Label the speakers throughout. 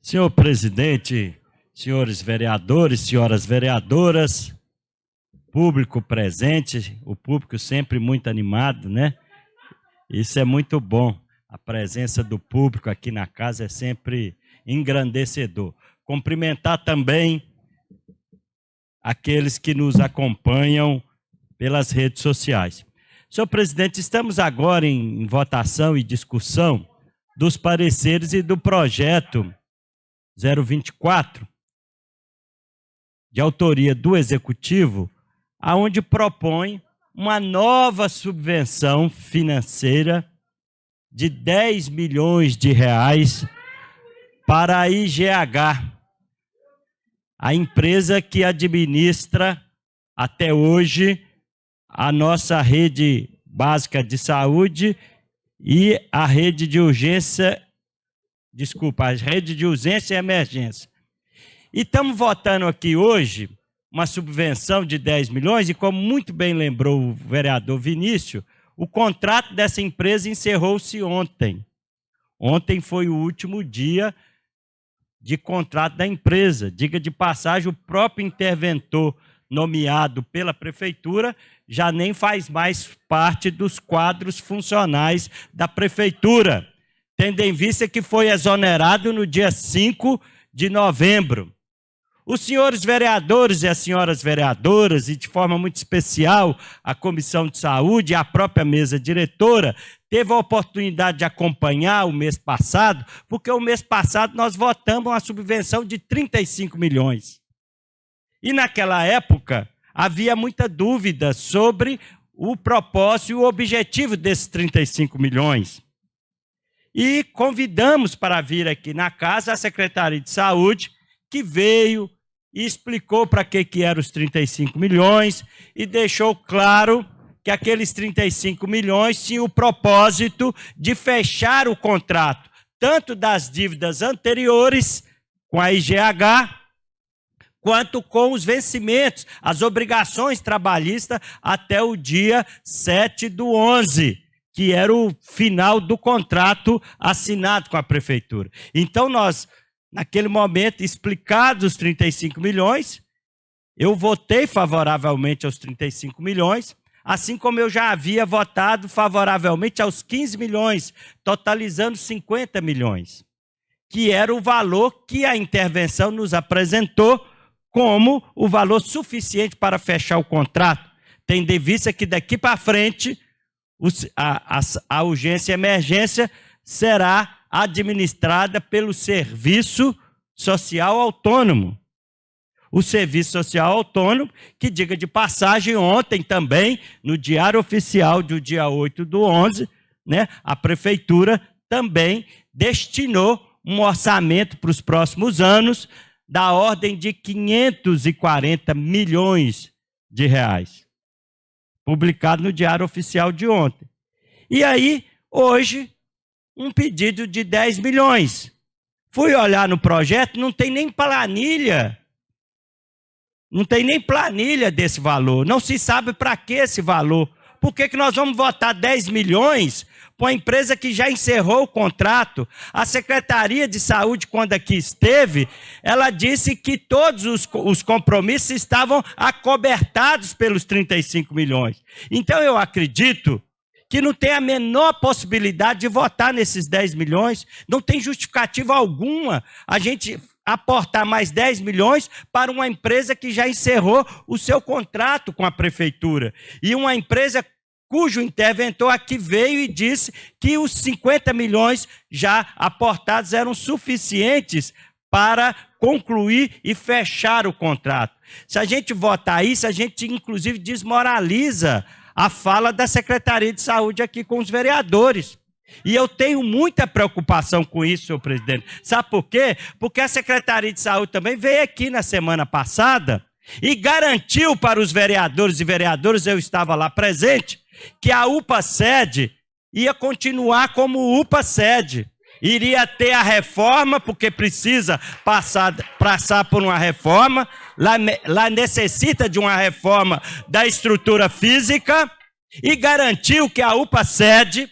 Speaker 1: Senhor presidente, senhores vereadores, senhoras vereadoras, público presente, o público sempre muito animado, né? Isso é muito bom. A presença do público aqui na casa é sempre engrandecedor. Cumprimentar também aqueles que nos acompanham pelas redes sociais. Senhor presidente, estamos agora em votação e discussão dos pareceres e do projeto 024, de autoria do Executivo, aonde propõe uma nova subvenção financeira de 10 milhões de reais para a IGH, a empresa que administra até hoje a nossa rede básica de saúde e a rede de urgência, a rede de urgência e emergência. E estamos votando aqui hoje uma subvenção de 10 milhões, e como muito bem lembrou o vereador Vinícius, o contrato dessa empresa encerrou-se ontem. Ontem foi o último dia de contrato da empresa. Diga de passagem, o próprio interventor nomeado pela prefeitura já nem faz mais parte dos quadros funcionais da prefeitura, tendo em vista que foi exonerado no dia 5 de novembro. Os senhores vereadores e as senhoras vereadoras, e de forma muito especial a Comissão de Saúde e a própria mesa diretora, teve a oportunidade de acompanhar o mês passado, porque o mês passado nós votamos uma subvenção de 35 milhões. E naquela época havia muita dúvida sobre o propósito e o objetivo desses 35 milhões. E convidamos para vir aqui na casa a Secretaria de Saúde, que veio e explicou para que eram os 35 milhões e deixou claro que aqueles 35 milhões tinham o propósito de fechar o contrato, tanto das dívidas anteriores com a IGH, quanto com os vencimentos, as obrigações trabalhistas até o dia 7/11, que era o final do contrato assinado com a prefeitura. Então nós, naquele momento, explicados os 35 milhões, eu votei favoravelmente aos 35 milhões, assim como eu já havia votado favoravelmente aos 15 milhões, totalizando 50 milhões, que era o valor que a intervenção nos apresentou como o valor suficiente para fechar o contrato, tendo em vista que daqui para frente a urgência e emergência será administrada pelo Serviço Social Autônomo. O Serviço Social Autônomo, que, diga de passagem, ontem também, no Diário Oficial do dia 8/11, né, a Prefeitura também destinou um orçamento para os próximos anos da ordem de 540 milhões de reais, publicado no Diário Oficial de ontem. E aí, hoje, um pedido de 10 milhões. Fui olhar no projeto, não tem nem planilha. Não tem nem planilha desse valor. Não se sabe para que esse valor. Por que nós vamos votar 10 milhões para uma empresa que já encerrou o contrato? A Secretaria de Saúde, quando aqui esteve, ela disse que todos os compromissos estavam acobertados pelos 35 milhões. Então eu acredito que não tem a menor possibilidade de votar nesses 10 milhões, não tem justificativa alguma a gente aportar mais 10 milhões para uma empresa que já encerrou o seu contrato com a prefeitura. E uma empresa cujo interventor aqui veio e disse que os 50 milhões já aportados eram suficientes para concluir e fechar o contrato. Se a gente votar isso, a gente inclusive desmoraliza a fala da Secretaria de Saúde aqui com os vereadores. E eu tenho muita preocupação com isso, senhor presidente. Sabe por quê? Porque a Secretaria de Saúde também veio aqui na semana passada e garantiu para os vereadores e vereadoras, eu estava lá presente, que a UPA-Sede ia continuar como UPA-Sede. Iria ter a reforma, porque precisa passar por uma reforma, lá necessita de uma reforma da estrutura física, e garantiu que a UPA-Sede,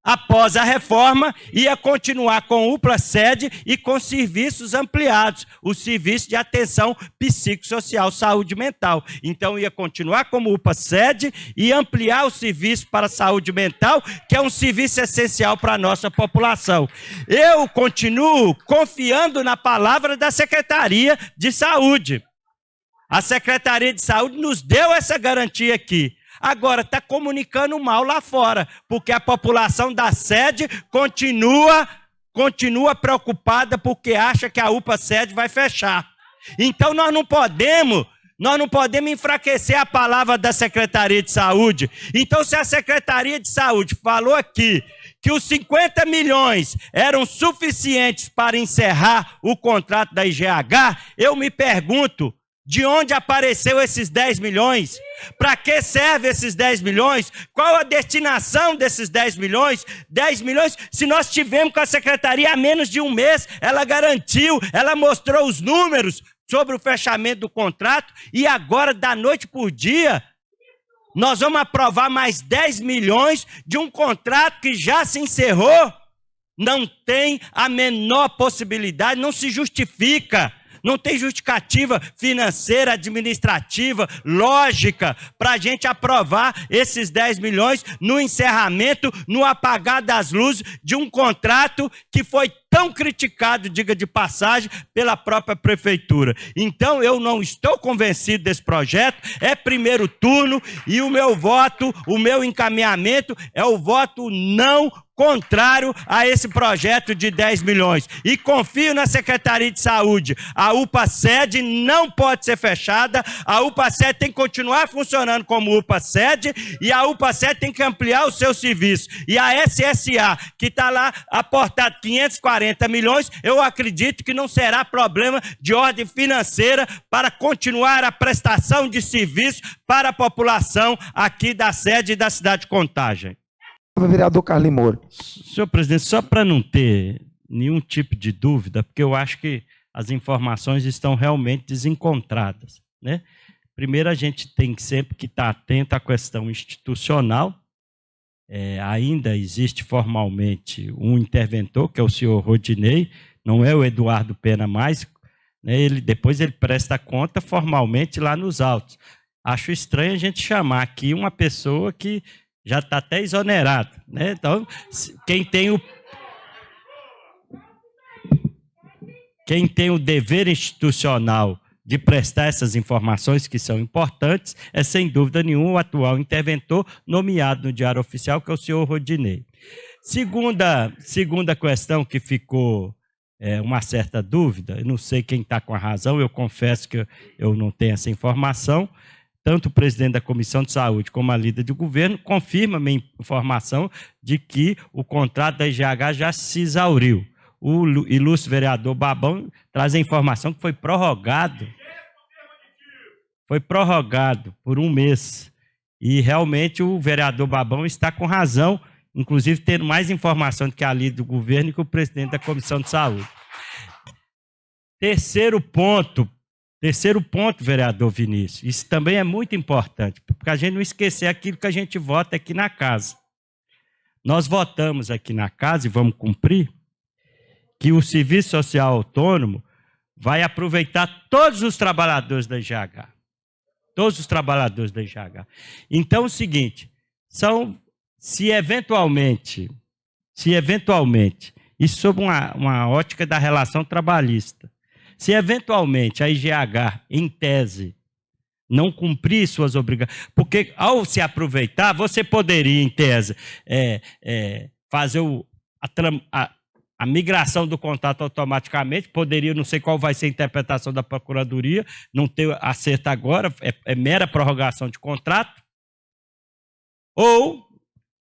Speaker 1: após a reforma, ia continuar com UPA sede e com serviços ampliados, o serviço de atenção psicossocial, saúde mental. Então, ia continuar como UPA sede e ampliar o serviço para a saúde mental, que é um serviço essencial para a nossa população. Eu continuo confiando na palavra da Secretaria de Saúde. A Secretaria de Saúde nos deu essa garantia aqui. Agora, está comunicando mal lá fora, porque a população da sede continua preocupada porque acha que a UPA sede vai fechar. Então, nós não podemos enfraquecer a palavra da Secretaria de Saúde. Então, se a Secretaria de Saúde falou aqui que os 50 milhões eram suficientes para encerrar o contrato da IGH, eu me pergunto, de onde apareceu esses 10 milhões? Para que serve esses 10 milhões? Qual a destinação desses 10 milhões? 10 milhões, se nós tivemos com a Secretaria há menos de um mês, ela garantiu, ela mostrou os números sobre o fechamento do contrato e agora, da noite por dia, nós vamos aprovar mais 10 milhões de um contrato que já se encerrou? Não tem a menor possibilidade, não se justifica. Não tem justificativa financeira, administrativa, lógica, para a gente aprovar esses 10 milhões no encerramento, no apagar das luzes de um contrato que foi tão criticado, diga de passagem, pela própria prefeitura. Então, eu não estou convencido desse projeto, é primeiro turno e o meu voto, o meu encaminhamento é o voto não contrário a esse projeto de 10 milhões. E confio na Secretaria de Saúde. A UPA sede não pode ser fechada, a UPA sede tem que continuar funcionando como UPA sede e a UPA sede tem que ampliar o seu serviço. E a SSA, que está lá aportado 540 milhões, eu acredito que não será problema de ordem financeira para continuar a prestação de serviço para a população aqui da sede e da cidade de Contagem.
Speaker 2: Vereador Carlinhos Moura.
Speaker 1: Senhor presidente, só para não ter nenhum tipo de dúvida, porque eu acho que as informações estão realmente desencontradas, né? Primeiro, a gente tem que sempre que estar atento à questão institucional. Ainda existe formalmente um interventor, que é o senhor Rodinei, não é o Eduardo Pena mais, né? Depois ele presta conta formalmente lá nos autos. Acho estranho a gente chamar aqui uma pessoa que já está até exonerado, né? Então, quem tem o dever institucional de prestar essas informações que são importantes é, sem dúvida nenhuma, o atual interventor nomeado no Diário Oficial, que é o senhor Rodinei. Segunda questão que ficou uma certa dúvida, eu não sei quem está com a razão, eu confesso que eu não tenho essa informação. Tanto o presidente da Comissão de Saúde como a líder do governo confirma a minha informação de que o contrato da IGH já se exauriu. O ilustre vereador Babão traz a informação que foi prorrogado por um mês. E realmente o vereador Babão está com razão, inclusive tendo mais informação do que a líder do governo e que o presidente da Comissão de Saúde. Terceiro ponto, vereador Vinícius, isso também é muito importante, porque a gente não esquecer aquilo que a gente vota aqui na casa. Nós votamos aqui na casa, e vamos cumprir, que o Serviço Social Autônomo vai aproveitar todos os trabalhadores da IGH. Todos os trabalhadores da IGH. Então, é o seguinte, se eventualmente, isso sob uma ótica da relação trabalhista, se eventualmente a IGH, em tese, não cumprir suas obrigações, porque ao se aproveitar, você poderia, em tese, fazer a migração do contrato automaticamente, poderia, não sei qual vai ser a interpretação da Procuradoria, não ter acerto agora, é mera prorrogação de contrato, ou,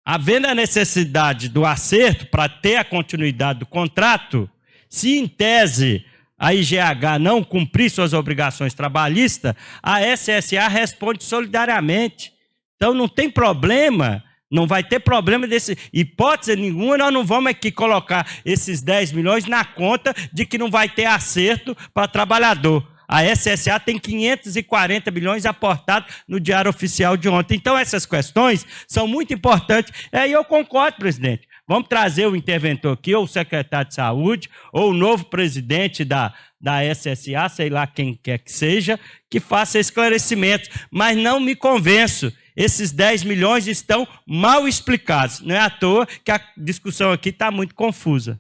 Speaker 1: havendo a necessidade do acerto para ter a continuidade do contrato, se em tese a IGH não cumprir suas obrigações trabalhistas, a SSA responde solidariamente. Então não tem problema, não vai ter problema desse, hipótese nenhuma, nós não vamos aqui colocar esses 10 milhões na conta de que não vai ter acerto para trabalhador. A SSA tem 540 milhões aportados no Diário Oficial de ontem. Então essas questões são muito importantes. E eu concordo, presidente. Vamos trazer o interventor aqui, ou o secretário de saúde, ou o novo presidente da SSA, sei lá quem quer que seja, que faça esclarecimentos. Mas não me convenço. Esses 10 milhões estão mal explicados. Não é à toa que a discussão aqui está muito confusa.